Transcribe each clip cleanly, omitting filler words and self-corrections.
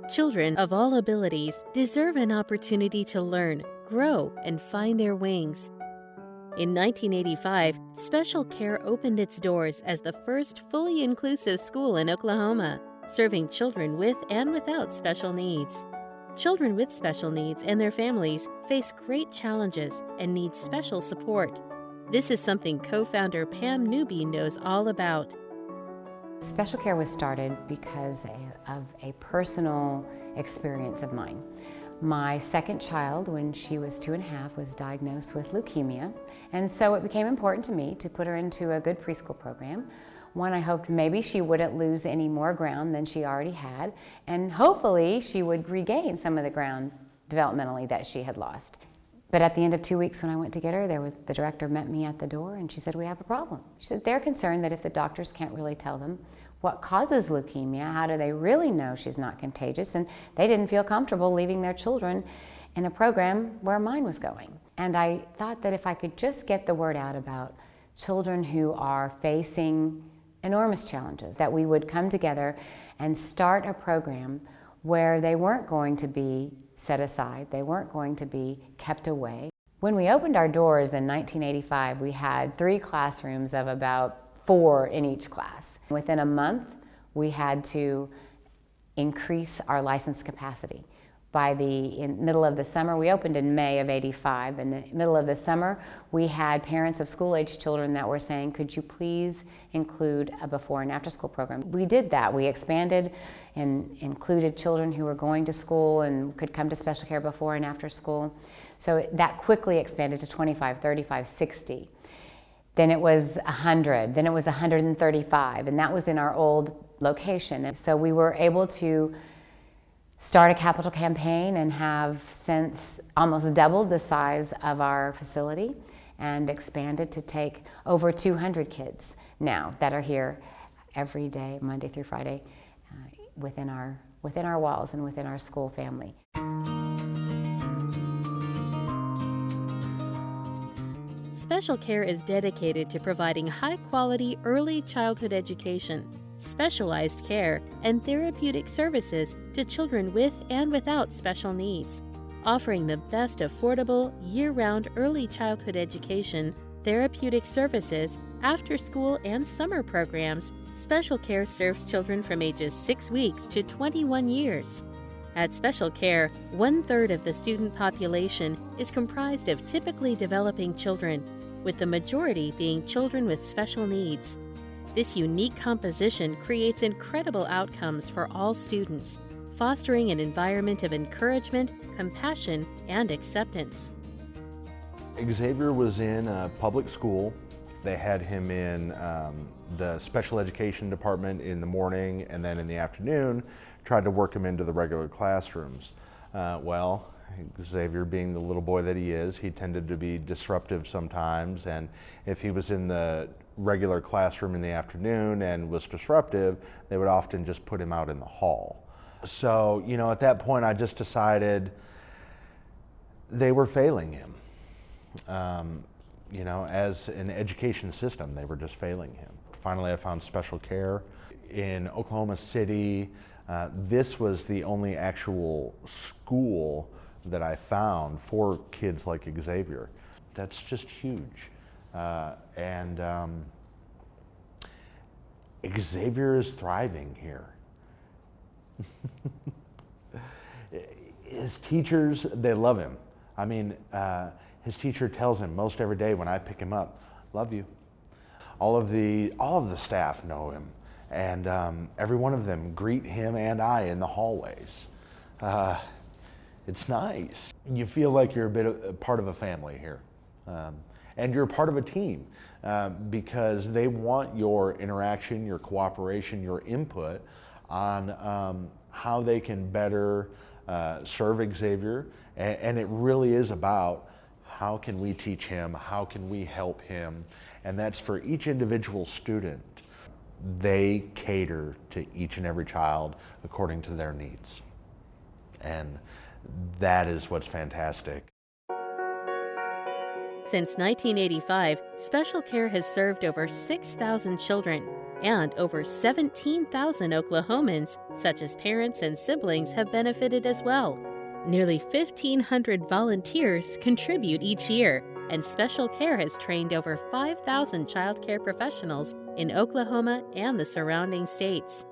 Children of all abilities deserve an opportunity to learn, grow, and find their wings. In 1985, Special Care opened its doors as the first fully inclusive school in Oklahoma, serving children with and without special needs. Children with special needs and their families face great challenges and need special support. This is something co-founder Pam Newby knows all about. Special Care was started because of a personal experience of mine. My second child, when she was 2.5, was diagnosed with leukemia, and so it became important to me to put her into a good preschool program. One, I hoped maybe she wouldn't lose any more ground than she already had, and hopefully she would regain some of the ground developmentally that she had lost. But at the end of 2 weeks when I went to get her, the director met me at the door and she said, "We have a problem." She said, "They're concerned that if the doctors can't really tell them what causes leukemia, how do they really know she's not contagious?" And they didn't feel comfortable leaving their children in a program where mine was going. And I thought that if I could just get the word out about children who are facing enormous challenges, that we would come together and start a program where they weren't going to be set aside, they weren't going to be kept away. When we opened our doors in 1985, we had 3 classrooms of about 4 in each class. Within a month, we had to increase our license capacity. By the middle of the summer, we opened in May of '85. In the middle of the summer, we had parents of school-age children that were saying, "Could you please include a before and after school program?" We did that. We expanded and included children who were going to school and could come to Special Care before and after school. So that quickly expanded to 25, 35, 60. Then it was 100, then it was 135, and that was in our old location. And so we were able to start a capital campaign and have since almost doubled the size of our facility and expanded to take over 200 kids now that are here every day, Monday through Friday, within our walls and within our school family. Special Care is dedicated to providing high-quality early childhood education, specialized care, and therapeutic services to children with and without special needs, offering the best affordable, year-round early childhood education, therapeutic services, after-school and summer programs. Special Care serves children from ages 6 weeks to 21 years. At Special Care, 1/3 of the student population is comprised of typically developing children, with the majority being children with special needs. This unique composition creates incredible outcomes for all students, fostering an environment of encouragement, compassion, and acceptance. Xavier was in a public school. They had him in the special education department in the morning, and then in the afternoon tried to work him into the regular classrooms. Well, Xavier, being the little boy that he is, he tended to be disruptive sometimes, and if he was in the regular classroom in the afternoon and was disruptive, they would often just put him out in the hall. So, at that point I just decided they were failing him. As an education system, they were just failing him. Finally, I found Special Care in Oklahoma City. This was the only actual school that I found for kids like Xavier. That's just huge. Xavier is thriving here. His teachers, they love him. I mean, his teacher tells him most every day when I pick him up, "Love you." All of the staff know him, and every one of them greet him and I in the hallways. It's nice. You feel like you're a part of a family here. And you're part of a team because they want your interaction, your cooperation, your input on how they can better serve Xavier. And it really is about how can we teach him, how can we help him, and that's for each individual student. They cater to each and every child according to their needs. And that is what's fantastic. Since 1985, Special Care has served over 6,000 children, And over 17,000 Oklahomans, such as parents and siblings, have benefited as well. Nearly 1,500 volunteers contribute each year, and Special Care has trained over 5,000 child care professionals in Oklahoma and the surrounding states.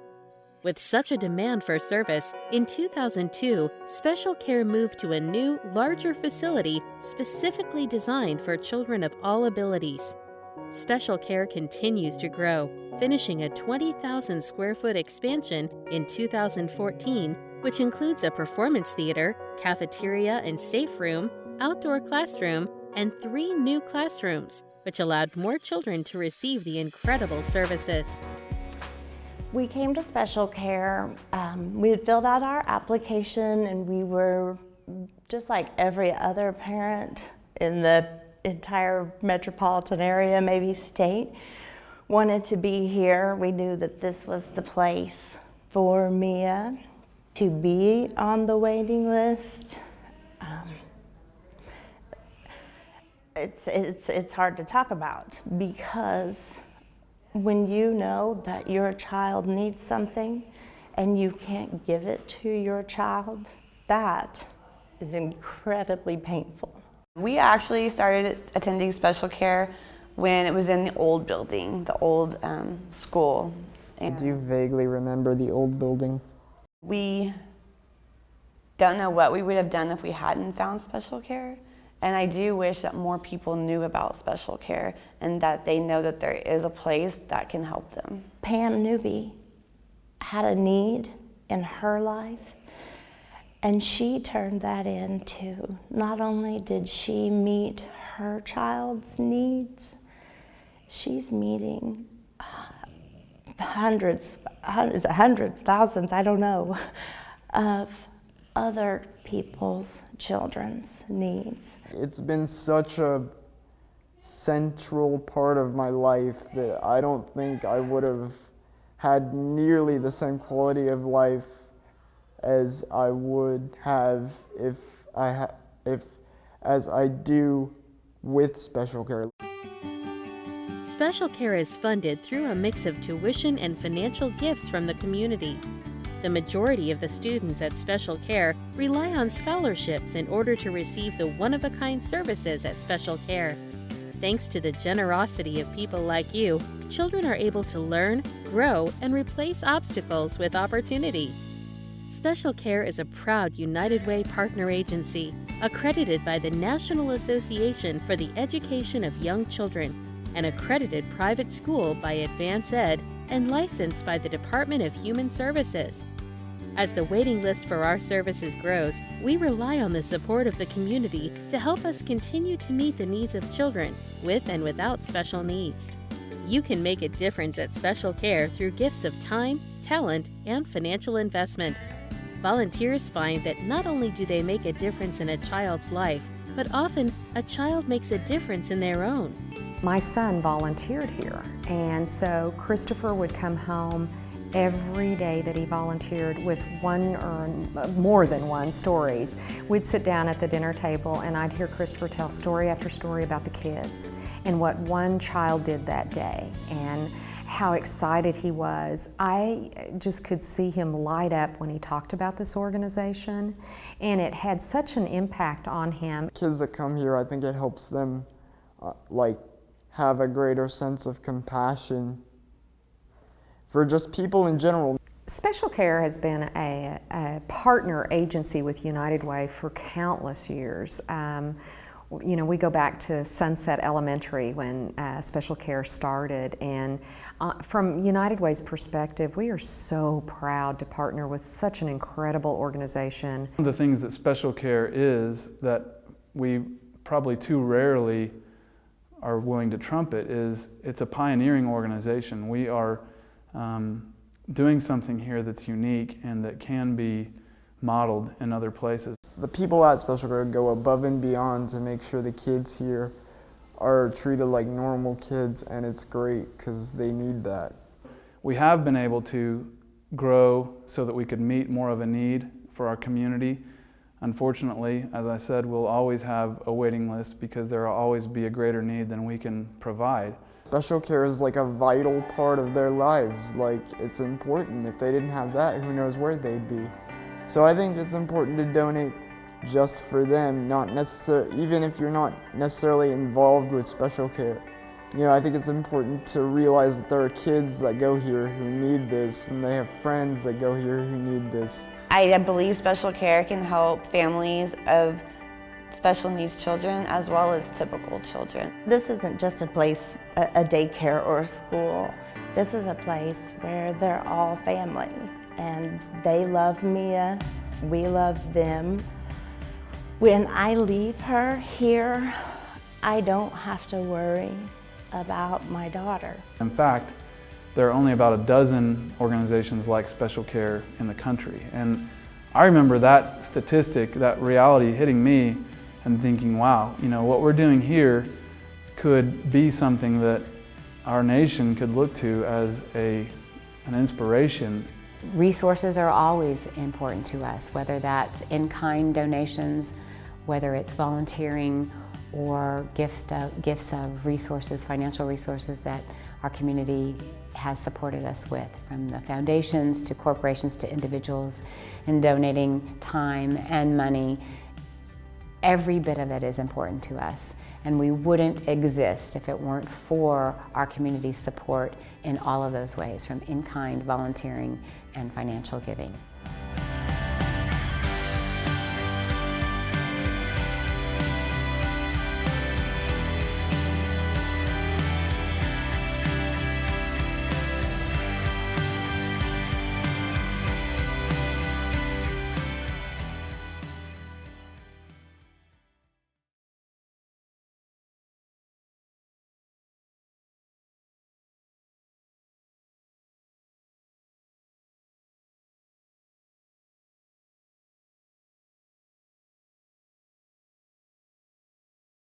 With such a demand for service, in 2002, Special Care moved to a new, larger facility specifically designed for children of all abilities. Special Care continues to grow, finishing a 20,000 square foot expansion in 2014, which includes a performance theater, cafeteria and safe room, outdoor classroom, and 3 new classrooms, which allowed more children to receive the incredible services. We came to Special Care, we had filled out our application, and we were just like every other parent in the entire metropolitan area, maybe state, wanted to be here. We knew that this was the place for Mia to be on the waiting list. It's hard to talk about, because when you know that your child needs something and you can't give it to your child, that is incredibly painful. We actually started attending Special Care when it was in the old building, the old school. I do vaguely remember the old building. We don't know what we would have done if we hadn't found Special Care. And I do wish that more people knew about Special Care and that they know that there is a place that can help them. Pam Newby had a need in her life, and she turned that into, not only did she meet her child's needs, she's meeting hundreds, thousands, I don't know, of other people's children's needs. It's been such a central part of my life that I don't think I would have had nearly the same quality of life as I would have as I do with Special Care. Special Care is funded through a mix of tuition and financial gifts from the community. The majority of the students at Special Care rely on scholarships in order to receive the one-of-a-kind services at Special Care. Thanks to the generosity of people like you, children are able to learn, grow, and replace obstacles with opportunity. Special Care is a proud United Way partner agency, accredited by the National Association for the Education of Young Children, an accredited private school by Advance Ed, and licensed by the Department of Human Services. As the waiting list for our services grows, we rely on the support of the community to help us continue to meet the needs of children with and without special needs. You can make a difference at Special Care through gifts of time, talent, and financial investment. Volunteers find that not only do they make a difference in a child's life, but often a child makes a difference in their own. My son volunteered here, and so Christopher would come home every day that he volunteered with one or more than one stories. We'd sit down at the dinner table and I'd hear Christopher tell story after story about the kids and what one child did that day and how excited he was. I just could see him light up when he talked about this organization, and it had such an impact on him. Kids that come here, I think it helps them have a greater sense of compassion for just people in general. Special Care has been a partner agency with United Way for countless years. You know, we go back to Sunset Elementary when Special Care started, and from United Way's perspective, we are so proud to partner with such an incredible organization. One of the things that Special Care is that we probably too rarely are willing to trumpet is it's a pioneering organization. We are doing something here that's unique and that can be modeled in other places. The people at Special Care go above and beyond to make sure the kids here are treated like normal kids, and it's great because they need that. We have been able to grow so that we could meet more of a need for our community. Unfortunately, as I said, we'll always have a waiting list because there will always be a greater need than we can provide. Special care is like a vital part of their lives. Like, it's important. If they didn't have that, who knows where they'd be. So I think it's important to donate just for them, not necessarily, even if you're not necessarily involved with special care. You know, I think it's important to realize that there are kids that go here who need this, and they have friends that go here who need this. I believe special care can help families of special needs children as well as typical children. This isn't just a place, a daycare or a school. This is a place where they're all family, and they love Mia, we love them. When I leave her here, I don't have to worry about my daughter. In fact, there are only about a dozen organizations like Special Care in the country. And I remember that statistic, that reality hitting me and thinking, wow, you know, what we're doing here could be something that our nation could look to as an inspiration. Resources are always important to us, whether that's in-kind donations, whether it's volunteering, or gifts of resources, financial resources that our community has supported us with, from the foundations to corporations to individuals, in donating time and money. Every bit of it is important to us, and we wouldn't exist if it weren't for our community's support in all of those ways, from in-kind, volunteering, and financial giving.